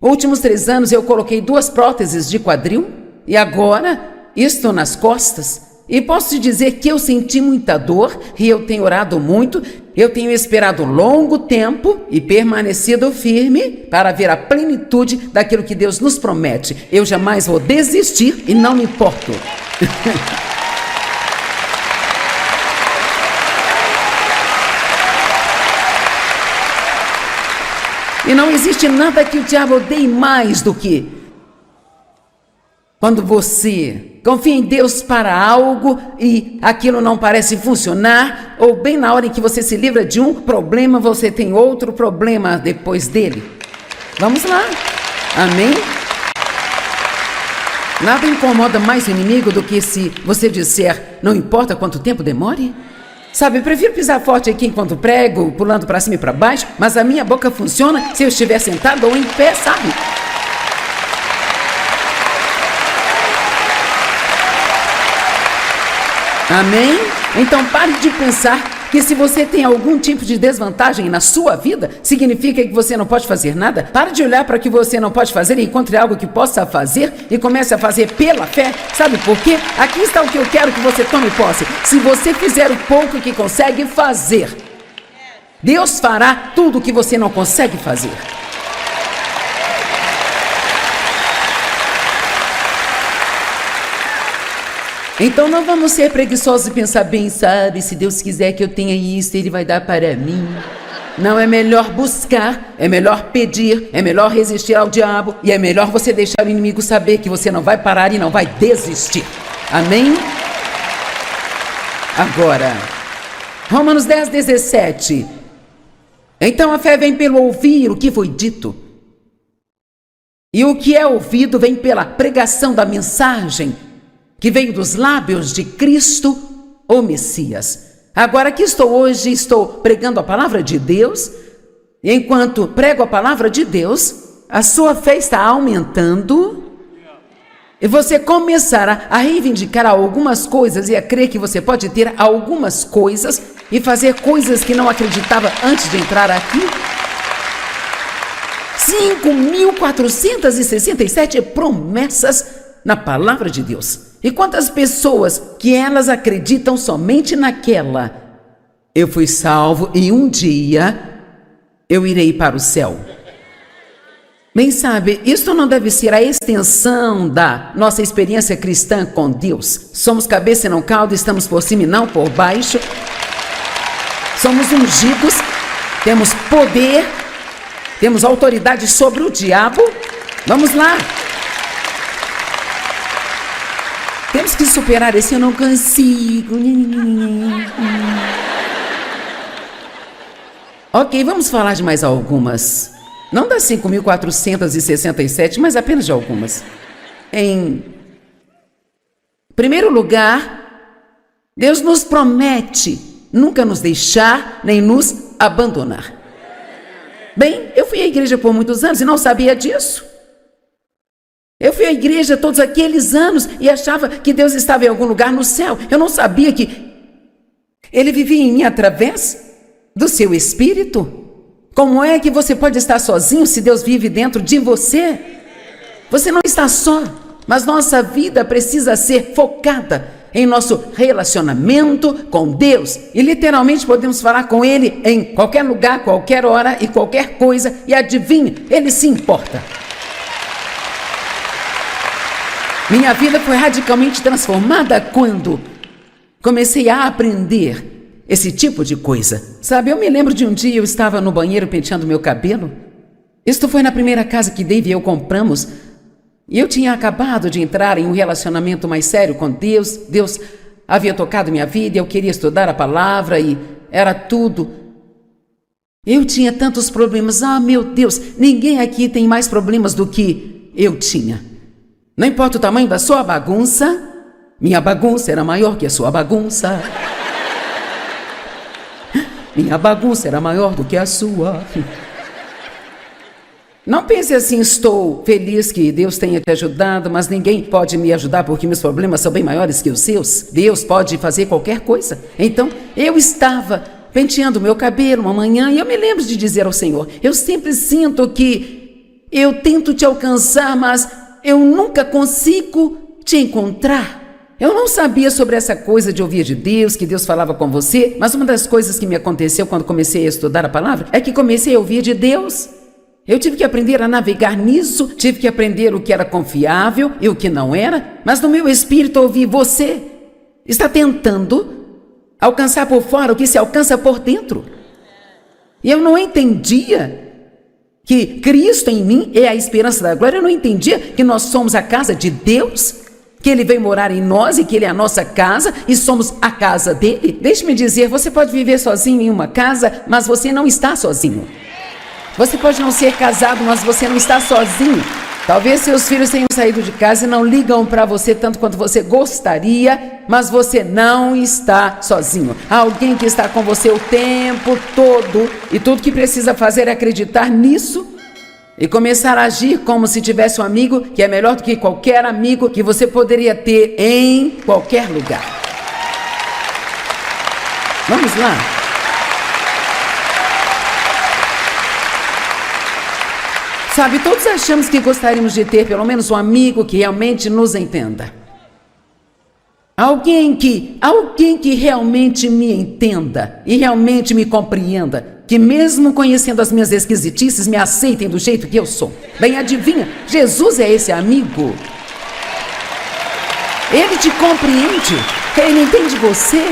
Speaker 1: últimos 3 anos eu coloquei 2 próteses de quadril. E agora estou nas costas e posso te dizer que eu senti muita dor e eu tenho orado muito, eu tenho esperado longo tempo e permanecido firme para ver a plenitude daquilo que Deus nos promete. Eu jamais vou desistir e não me importo. E não existe nada que o diabo odeie mais do que quando você confia em Deus para algo e aquilo não parece funcionar, ou bem na hora em que você se livra de um problema, você tem outro problema depois dele. Vamos lá. Amém? Nada incomoda mais o inimigo do que se você disser, não importa quanto tempo demore. Sabe, eu prefiro pisar forte aqui enquanto prego, pulando para cima e para baixo, mas a minha boca funciona se eu estiver sentado ou em pé, sabe? Amém? Então pare de pensar que se você tem algum tipo de desvantagem na sua vida, significa que você não pode fazer nada. Pare de olhar para o que você não pode fazer e encontre algo que possa fazer e comece a fazer pela fé. Sabe por quê? Aqui está o que eu quero que você tome posse. Se você fizer o pouco que consegue fazer, Deus fará tudo o que você não consegue fazer. Então não vamos ser preguiçosos e pensar bem, sabe, se Deus quiser que eu tenha isso, Ele vai dar para mim. Não, é melhor buscar, é melhor pedir, é melhor resistir ao diabo e é melhor você deixar o inimigo saber que você não vai parar e não vai desistir. Amém? Agora, Romanos 10, 17. Então a fé vem pelo ouvir o que foi dito. E o que é ouvido vem pela pregação da mensagem que veio dos lábios de Cristo, o Messias. Agora aqui estou hoje, estou pregando a palavra de Deus, e enquanto prego a palavra de Deus, a sua fé está aumentando, e você começará a reivindicar algumas coisas e a crer que você pode ter algumas coisas e fazer coisas que não acreditava antes de entrar aqui. 5.467 promessas na palavra de Deus. E quantas pessoas que elas acreditam somente naquela: eu fui salvo e um dia eu irei para o céu. Bem, sabe, isso não deve ser a extensão da nossa experiência cristã com Deus. Somos cabeça e não cauda, estamos por cima e não por baixo. Somos ungidos, temos poder, temos autoridade sobre o diabo. Vamos lá. Temos que superar esse eu não consigo. Ok, vamos falar de mais algumas. Não das 5.467, mas apenas de algumas. Em primeiro lugar, Deus nos promete nunca nos deixar nem nos abandonar. Bem, eu fui à igreja por muitos anos e não sabia disso. Eu fui à igreja todos aqueles anos e achava que Deus estava em algum lugar no céu. Eu não sabia que Ele vivia em mim através do seu Espírito. Como é que você pode estar sozinho se Deus vive dentro de você? Você não está só, mas nossa vida precisa ser focada em nosso relacionamento com Deus. E literalmente podemos falar com Ele em qualquer lugar, qualquer hora e qualquer coisa. E adivinhe, Ele se importa. Minha vida foi radicalmente transformada quando comecei a aprender esse tipo de coisa. Sabe, eu me lembro de um dia eu estava no banheiro penteando meu cabelo. Isto foi na primeira casa que Dave e eu compramos. E eu tinha acabado de entrar em um relacionamento mais sério com Deus. Deus havia tocado minha vida, eu queria estudar a palavra e era tudo. Eu tinha tantos problemas. Ah, meu Deus, ninguém aqui tem mais problemas do que eu tinha. Não importa o tamanho da sua bagunça, minha bagunça era maior que a sua bagunça. Minha bagunça era maior do que a sua. Não pense assim, estou feliz que Deus tenha te ajudado, mas ninguém pode me ajudar porque meus problemas são bem maiores que os seus. Deus pode fazer qualquer coisa. Então, eu estava penteando meu cabelo uma manhã e eu me lembro de dizer ao Senhor: eu sempre sinto que eu tento te alcançar, mas eu nunca consigo te encontrar. Eu não sabia sobre essa coisa de ouvir de Deus, que Deus falava com você, mas uma das coisas que me aconteceu quando comecei a estudar a palavra é que comecei a ouvir de Deus. Eu tive que aprender a navegar nisso, tive que aprender o que era confiável e o que não era, mas no meu espírito ouvi: você está tentando alcançar por fora o que se alcança por dentro. E eu não entendia que Cristo em mim é a esperança da glória. Eu não entendia que nós somos a casa de Deus, que Ele veio morar em nós e que Ele é a nossa casa e somos a casa dEle. Deixe-me dizer, você pode viver sozinho em uma casa, mas você não está sozinho. Você pode não ser casado, mas você não está sozinho. Talvez seus filhos tenham saído de casa e não ligam para você tanto quanto você gostaria, mas você não está sozinho. Há alguém que está com você o tempo todo e tudo que precisa fazer é acreditar nisso e começar a agir como se tivesse um amigo que é melhor do que qualquer amigo que você poderia ter em qualquer lugar. Vamos lá. Sabe, todos achamos que gostaríamos de ter pelo menos um amigo que realmente nos entenda. Alguém que realmente me entenda e realmente me compreenda, que mesmo conhecendo as minhas esquisitices, me aceitem do jeito que eu sou. Bem, adivinha, Jesus é esse amigo. Ele te compreende, Ele entende você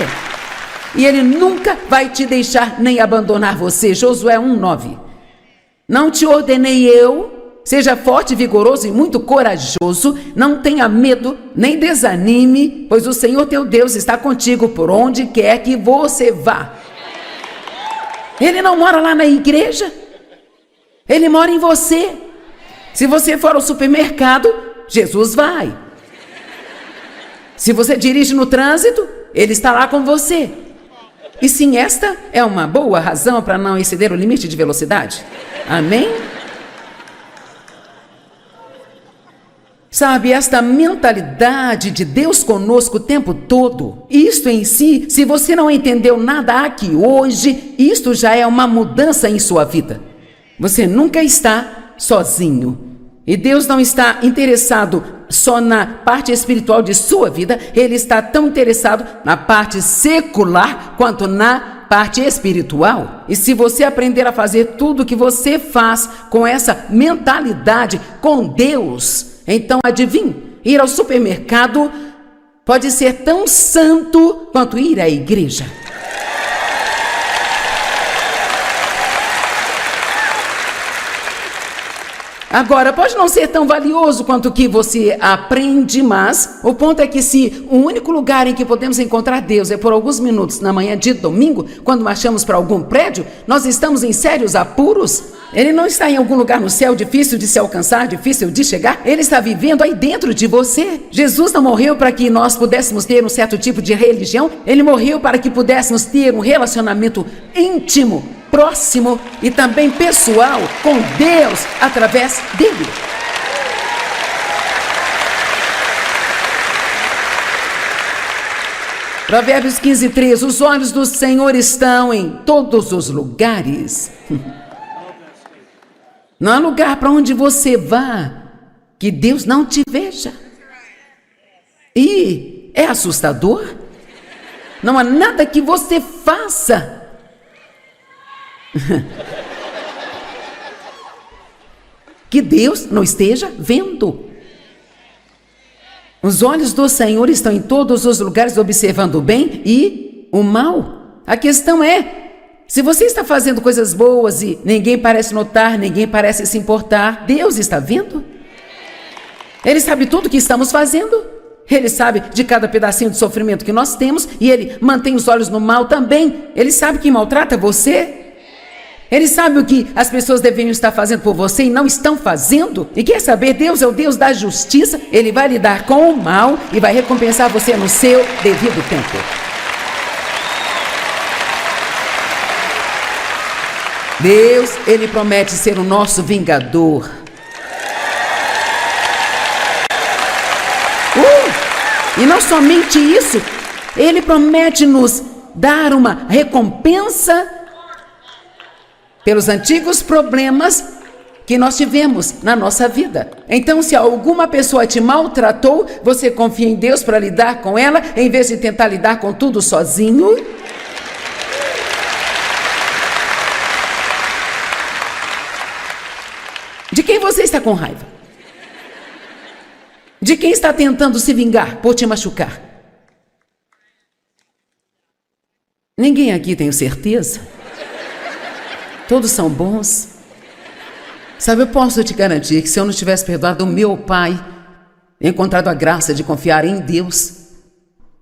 Speaker 1: e Ele nunca vai te deixar nem abandonar você. Josué 1:9. Não te ordenei eu, seja forte, vigoroso e muito corajoso, não tenha medo, nem desanime, pois o Senhor teu Deus está contigo por onde quer que você vá. Ele não mora lá na igreja, Ele mora em você. Se você for ao supermercado, Jesus vai. Se você dirige no trânsito, Ele está lá com você. E sim, esta é uma boa razão para não exceder o limite de velocidade. Amém? Sabe, esta mentalidade de Deus conosco o tempo todo, isto em si, se você não entendeu nada aqui hoje, isto já é uma mudança em sua vida. Você nunca está sozinho. E Deus não está interessado só na parte espiritual de sua vida, Ele está tão interessado na parte secular quanto na parte espiritual. E se você aprender a fazer tudo o que você faz com essa mentalidade com Deus, então adivinhe, ir ao supermercado pode ser tão santo quanto ir à igreja. Agora, pode não ser tão valioso quanto o que você aprende, mas o ponto é que se o único lugar em que podemos encontrar Deus é por alguns minutos na manhã de domingo, quando marchamos para algum prédio, nós estamos em sérios apuros. Ele não está em algum lugar no céu difícil de se alcançar, difícil de chegar. Ele está vivendo aí dentro de você. Jesus não morreu para que nós pudéssemos ter um certo tipo de religião. Ele morreu para que pudéssemos ter um relacionamento íntimo, próximo e também pessoal com Deus através dele. Provérbios 15:3, os olhos do Senhor estão em todos os lugares. Não há lugar para onde você vá que Deus não te veja. E é assustador. Não há nada que você faça que Deus não esteja vendo. Os olhos do Senhor estão em todos os lugares, observando o bem e o mal. A questão é, se você está fazendo coisas boas e ninguém parece notar, ninguém parece se importar, Deus está vendo? Ele sabe tudo o que estamos fazendo. Ele sabe de cada pedacinho de sofrimento que nós temos e Ele mantém os olhos no mal também. Ele sabe quem maltrata você. Ele sabe o que as pessoas deveriam estar fazendo por você e não estão fazendo. E quer saber, Deus é o Deus da justiça. Ele vai lidar com o mal e vai recompensar você no seu devido tempo. Deus, Ele promete ser o nosso vingador. E não somente isso, Ele promete nos dar uma recompensa pelos antigos problemas que nós tivemos na nossa vida. Então, se alguma pessoa te maltratou, você confia em Deus para lidar com ela, em vez de tentar lidar com tudo sozinho. De quem você está com raiva? De quem está tentando se vingar por te machucar? Ninguém aqui tem certeza. Todos são bons. Sabe, eu posso te garantir que se eu não tivesse perdoado o meu pai, encontrado a graça de confiar em Deus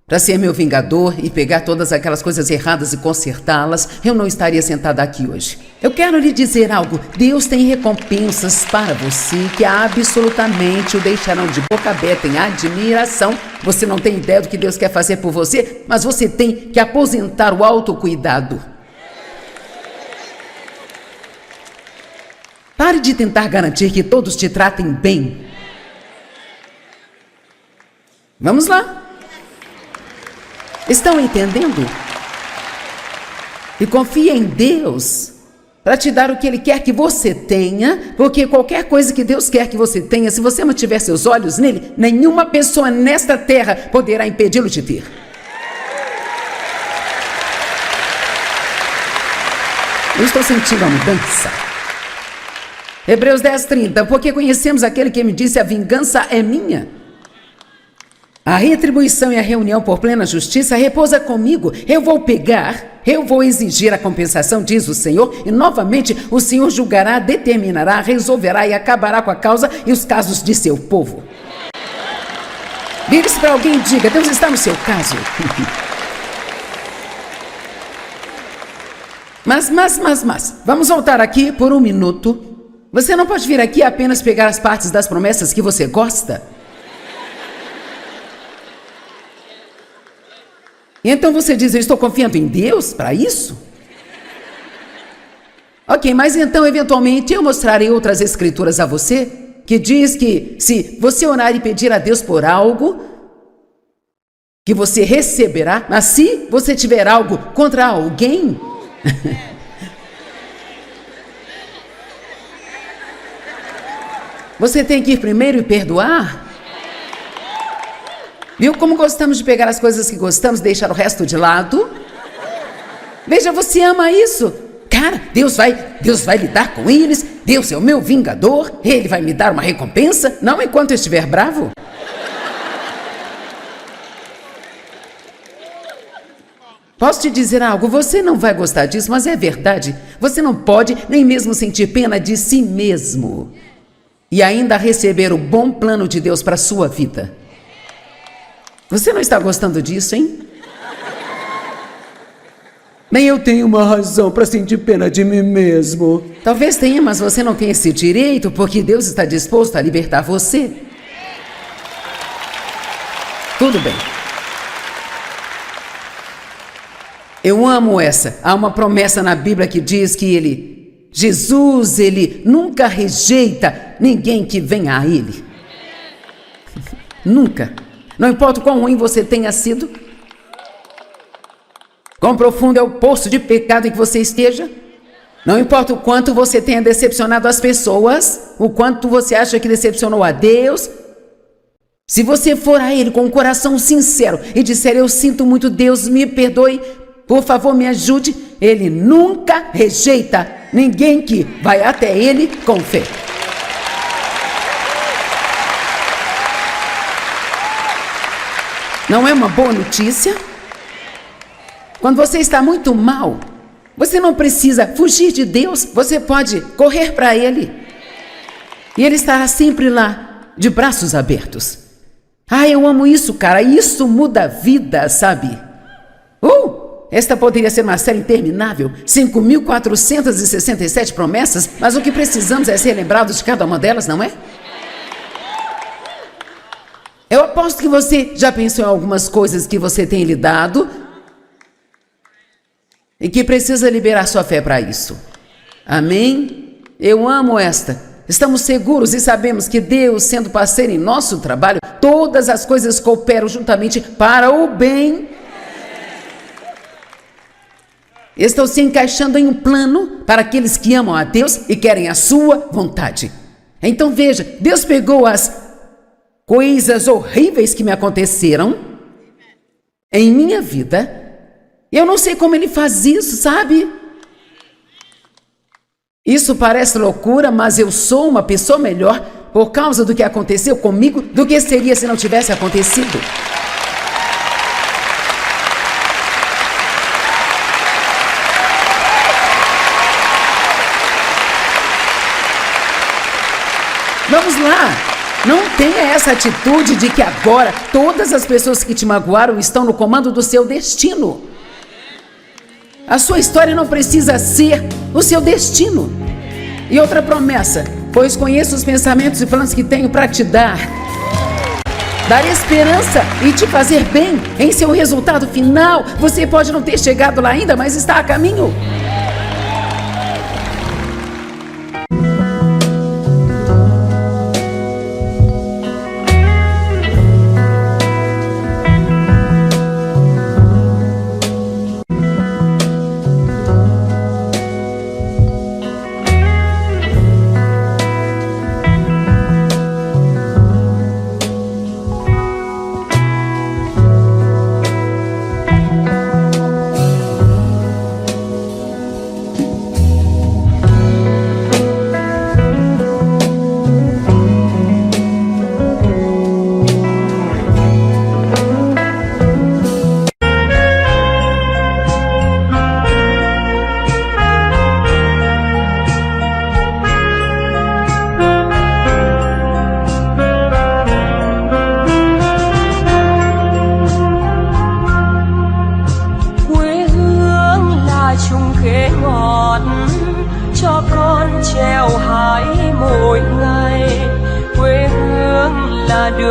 Speaker 1: para ser meu vingador e pegar todas aquelas coisas erradas e consertá-las, eu não estaria sentada aqui hoje. Eu quero lhe dizer algo. Deus tem recompensas para você que absolutamente o deixarão de boca aberta em admiração. Você não tem ideia do que Deus quer fazer por você, mas você tem que aposentar o autocuidado. Pare de tentar garantir que todos te tratem bem. Vamos lá. Estão entendendo? E confie em Deus para te dar o que Ele quer que você tenha, porque qualquer coisa que Deus quer que você tenha, se você mantiver seus olhos nele, nenhuma pessoa nesta terra poderá impedi-lo de ter. Eu estou sentindo a mudança. Hebreus 10:30, porque conhecemos aquele que me disse, a vingança é minha. A retribuição e a reunião por plena justiça repousa comigo. Eu vou pegar, eu vou exigir a compensação, diz o Senhor, e novamente o Senhor julgará, determinará, resolverá e acabará com a causa e os casos de seu povo. Vire-se para alguém e diga, Deus está no seu caso. Mas, vamos voltar aqui por um minuto Você não pode vir aqui apenas pegar as partes das promessas que você gosta. E então você diz, eu estou confiando em Deus para isso? Ok, mas então eventualmente eu mostrarei outras escrituras a você que diz que se você orar e pedir a Deus por algo, que você receberá, mas se você tiver algo contra alguém, você tem que ir primeiro e perdoar. Viu como gostamos de pegar as coisas que gostamos e deixar o resto de lado? Veja, você ama isso. Cara, Deus vai lidar com eles. Deus é o meu vingador. Ele vai me dar uma recompensa, não enquanto eu estiver bravo. Posso te dizer algo? Você não vai gostar disso, mas é verdade. Você não pode nem mesmo sentir pena de si mesmo e ainda receber o bom plano de Deus para a sua vida. Você não está gostando disso, hein?
Speaker 2: Nem eu tenho uma razão para sentir pena de mim mesmo.
Speaker 1: Talvez tenha, mas você não tem esse direito porque Deus está disposto a libertar você. Tudo bem. Eu amo essa. Há uma promessa na Bíblia que diz que Jesus, ele nunca rejeita ninguém que venha a ele. Nunca. Não importa o quão ruim você tenha sido, quão profundo é o poço de pecado em que você esteja, não importa o quanto você tenha decepcionado as pessoas, o quanto você acha que decepcionou a Deus, se você for a Ele com um coração sincero e disser, eu sinto muito, Deus me perdoe, por favor me ajude, Ele nunca rejeita ninguém que vai até Ele com fé. Não é uma boa notícia? Quando você está muito mal, você não precisa fugir de Deus, você pode correr para Ele. E Ele estará sempre lá, de braços abertos. Ah, eu amo isso, cara, isso muda a vida, sabe? Esta poderia ser uma série interminável, 5.467 promessas, mas o que precisamos é ser lembrados de cada uma delas, não é? Eu aposto que você já pensou em algumas coisas que você tem lidado e que precisa liberar sua fé para isso. Amém? Eu amo esta. Estamos seguros e sabemos que Deus, sendo parceiro em nosso trabalho, todas as coisas cooperam juntamente para o bem. Estão se encaixando em um plano para aqueles que amam a Deus e querem a sua vontade. Então veja, Deus pegou as coisas horríveis que me aconteceram em minha vida. Eu não sei como Ele faz isso, sabe? Isso parece loucura, mas eu sou uma pessoa melhor por causa do que aconteceu comigo do que seria se não tivesse acontecido. Vamos lá! Não tenha essa atitude de que agora todas as pessoas que te magoaram estão no comando do seu destino. A sua história não precisa ser o seu destino. E outra promessa, pois conheço os pensamentos e planos que tenho para te dar esperança e te fazer bem em seu resultado final. Você pode não ter chegado lá ainda, mas está a caminho.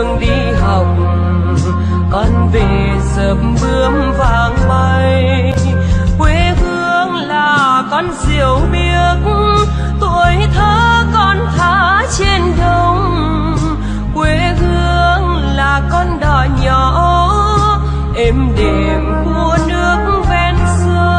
Speaker 3: trường đi học, con về dập bướm vàng bay. Quê hương là con diều biếc, tuổi thơ con thả trên đồng. Quê hương là con đò nhỏ êm đềm của nước ven sông.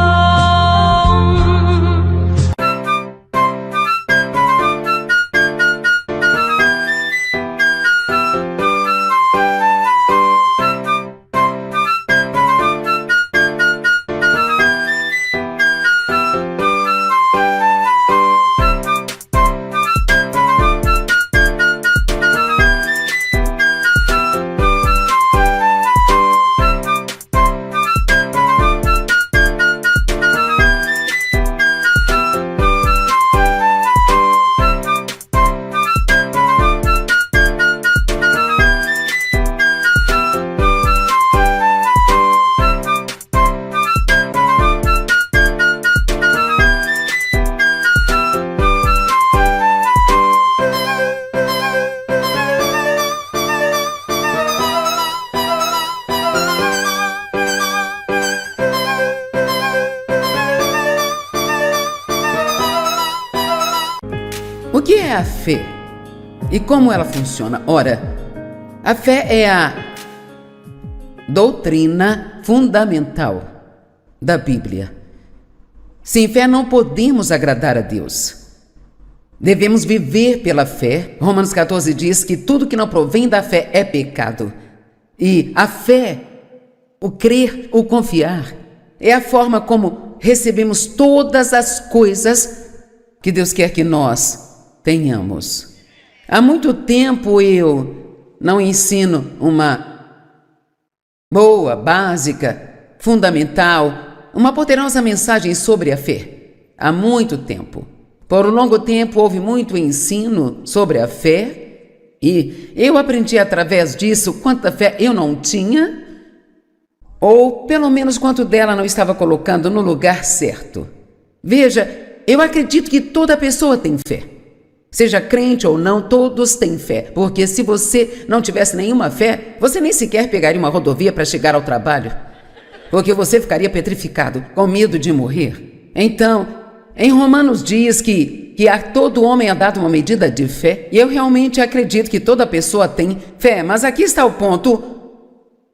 Speaker 1: O que é a fé? E como ela funciona? Ora, a fé é a doutrina fundamental da Bíblia. Sem fé não podemos agradar a Deus. Devemos viver pela fé. Romanos 14 diz que tudo que não provém da fé é pecado. E a fé, o crer, o confiar, é a forma como recebemos todas as coisas que Deus quer que nós tenhamos. Há muito tempo eu não ensino uma boa, básica, fundamental, uma poderosa mensagem sobre a fé. Há muito tempo. Por um longo tempo houve muito ensino sobre a fé e eu aprendi através disso quanta fé eu não tinha, ou pelo menos quanto dela não estava colocando no lugar certo. Veja, eu acredito que toda pessoa tem fé. Seja crente ou não, todos têm fé, porque se você não tivesse nenhuma fé, você nem sequer pegaria uma rodovia para chegar ao trabalho, porque você ficaria petrificado, com medo de morrer. Então, em Romanos diz que a todo homem é dado uma medida de fé, e eu realmente acredito que toda pessoa tem fé, mas aqui está o ponto.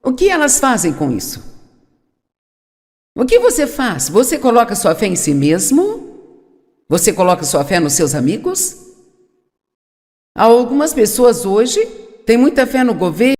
Speaker 1: O que elas fazem com isso? O que você faz? Você coloca sua fé em si mesmo? Você coloca sua fé nos seus amigos? Algumas pessoas hoje têm muita fé no governo,